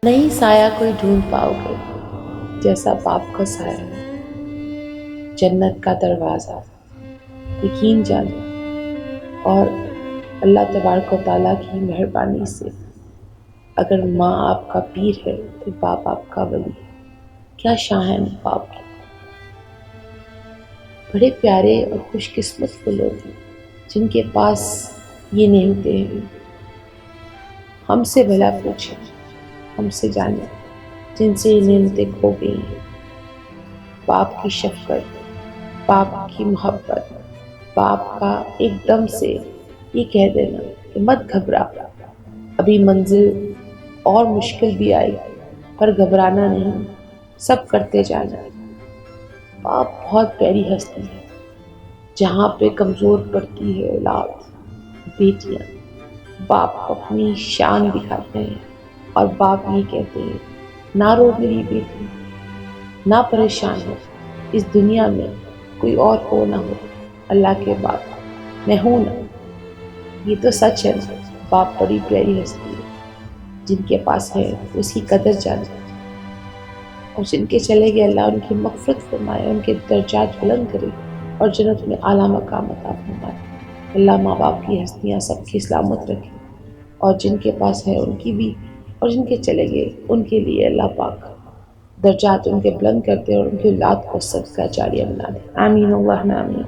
نہیں سایہ کوئی ڈھونڈ پاؤ گے جیسا باپ کا سایہ ہے، جنت کا دروازہ یقین جانے، اور اللہ تبارک و تعالیٰ کی مہربانی سے اگر ماں آپ کا پیر ہے تو باپ آپ کا ولی ہے۔ کیا شان ہے باپ کی! بڑے پیارے اور خوش قسمت وہ لوگ ہیں جن کے پاس یہ نعمتیں ہیں۔ ہم سے بھلا پوچھیں، ہم سے جانیں جن سے یہ نعمتیں کھو گئی ہیں۔ باپ کی شفقت، باپ کی محبت، باپ کا ایک دم سے یہ کہہ دینا کہ مت گھبرا، ابھی منزل اور مشکل بھی آئی پر گھبرانا نہیں، سب کرتے جانا۔ باپ بہت پیاری ہستی ہے، جہاں پہ کمزور پڑتی ہے اولاد، بیٹیاں باپ کو اپنی شان دکھاتے ہیں اور باپ یہ کہتے ہیں نہ رو میری بیٹی، نہ پریشان ہو، اس دنیا میں کوئی اور ہو نہ ہو اللہ کے بعد میں ہوں نا۔ یہ تو سچ ہے نا، باپ بڑی پیاری ہستی ہے، جن کے پاس ہے اس کی قدر جانے، اور جن کے چلے گئے اللہ ان کی مغفرت فرمائے، ان کے درجات بلند کرے اور جنت میں اعلیٰ مقام عطا فرمائے۔ اللہ ماں باپ کی ہستیاں سب کی سلامت رکھے، اور جن کے پاس ہے ان کی بھی، اور جن کے چلے گئے ان کے لیے اللہ پاک درجات ان کے بلند کرتے اور ان کی اولاد کو صدقہ جاریہ بنا دے۔ آمین اللہم آمین۔